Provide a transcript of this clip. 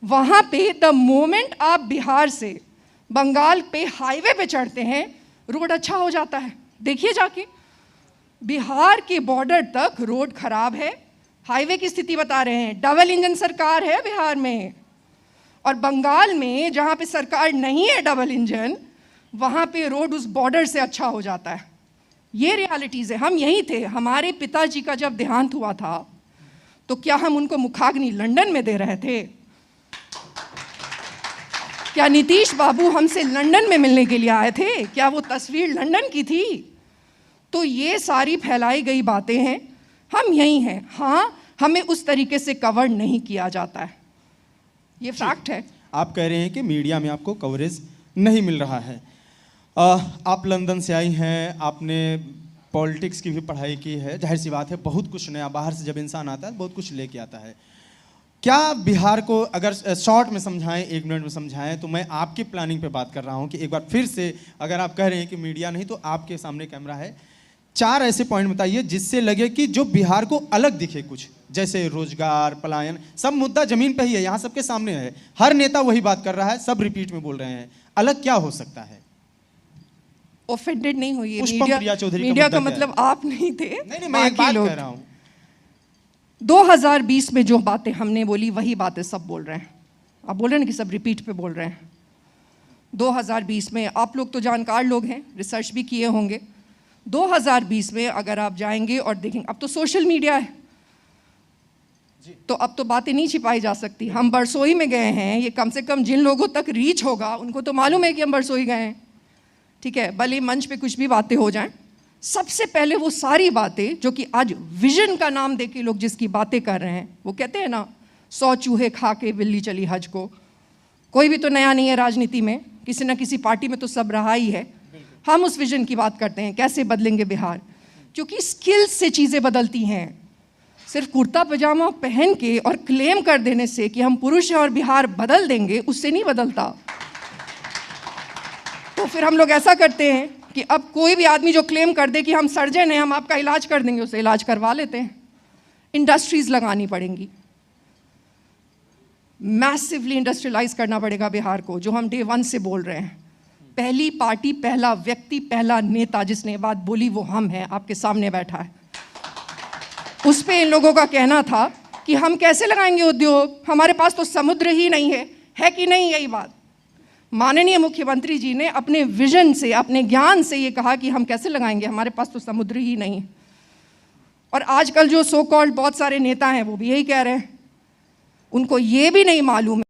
वहाँ पे the moment आप बिहार से बंगाल पे हाईवे पे चढ़ते हैं, रोड अच्छा हो जाता है। देखिए जाके, बिहार के बॉर्डर तक रोड खराब है, हाईवे की स्थिति बता रहे हैं। डबल इंजन सरकार है बिहार में, और बंगाल में जहाँ पे सरकार नहीं है डबल इंजन, वहाँ पे रोड उस बॉर्डर से अच्छा हो जाता है। ये रियलिटीज़ है। हम यहीं थे, हमारे पिताजी का जब देहांत हुआ था तो क्या हम उनको मुखाग्नि लंदन में दे रहे थे? क्या नीतीश बाबू हमसे लंदन में मिलने के लिए आए थे? क्या वो तस्वीर लंदन की थी? तो ये सारी फैलाई गई बातें हैं। हम यहीं हैं। हाँ, हमें उस तरीके से कवर नहीं किया जाता है, ये फैक्ट है। आप कह रहे हैं कि मीडिया में आपको कवरेज नहीं मिल रहा है। आप लंदन से आई हैं, आपने पॉलिटिक्स की भी पढ़ाई की है, जाहिर सी बात है बहुत कुछ नया, बाहर से जब इंसान आता है बहुत कुछ लेके आता है। क्या बिहार को अगर शॉर्ट में समझाएं, 1 मिनट में समझाएं, तो मैं आपकी प्लानिंग पे बात कर रहा हूं कि एक बार फिर से, अगर आप कह रहे हैं कि मीडिया नहीं, तो आपके सामने कैमरा है, 4 ऐसे पॉइंट बताइए जिससे लगे कि जो बिहार को अलग दिखे कुछ, जैसे रोजगार, पलायन, सब मुद्दा जमीन पे ही है, यहाँ सबके सामने है, हर नेता वही बात कर रहा है, सब रिपीट में बोल रहे हैं। अलग क्या हो सकता है? ऑफेंडेड नहीं हुई है मीडिया का मतलब आप नहीं थे। नहीं, मैं एक बात कह रहा हूँ। 2020 में जो बातें हमने बोली वही बातें सब बोल रहे हैं। आप बोल रहे हैं ना कि सब रिपीट पे बोल रहे हैं। 2020 में, आप लोग तो जानकार लोग हैं, रिसर्च भी किए होंगे। 2020 में अगर आप जाएंगे और देखेंगे, अब तो सोशल मीडिया है तो अब तो बातें नहीं छिपाई जा सकती। हम बरसोई में गए हैं, ये कम से कम जिन लोगों तक रीच होगा उनको तो मालूम है कि हम बरसोई गए हैं, ठीक है, भले मंच पे कुछ भी बातें हो जाएं। सबसे पहले वो सारी बातें जो कि आज विजन का नाम देके लोग जिसकी बातें कर रहे हैं, वो कहते हैं ना 100 चूहे खा के बिल्ली चली हज को। कोई भी तो नया नहीं है राजनीति में, किसी न किसी पार्टी में तो सब रहा ही है। हम उस विजन की बात करते हैं, कैसे बदलेंगे बिहार, क्योंकि स्किल्स से चीज़ें बदलती हैं। सिर्फ कुर्ता पजामा पहन के और क्लेम कर देने से कि हम पुरुष हैं और बिहार बदल देंगे, उससे नहीं बदलता। तो फिर हम लोग ऐसा करते हैं कि अब कोई भी आदमी जो क्लेम कर दे कि हम सर्जन हैं, हम आपका इलाज कर देंगे, उससे इलाज करवा लेते हैं। इंडस्ट्रीज लगानी पड़ेंगी, मैसिवली इंडस्ट्रियलाइज करना पड़ेगा बिहार को, जो हम डे 1 से बोल रहे हैं। पहली पार्टी, पहला व्यक्ति, पहला नेता जिसने ये बात बोली वो हम हैं, आपके सामने बैठा है। उस पे इन लोगों का कहना था कि हम कैसे लगाएंगे उद्योग, हमारे पास तो समुद्र ही नहीं है कि नहीं? यही बात माननीय मुख्यमंत्री जी ने अपने विजन से, अपने ज्ञान से ये कहा कि हम कैसे लगाएंगे, हमारे पास तो समुद्र ही नहीं है। और आजकल जो सो कॉल्ड बहुत सारे नेता हैं वो भी यही कह रहे हैं, उनको ये भी नहीं मालूम है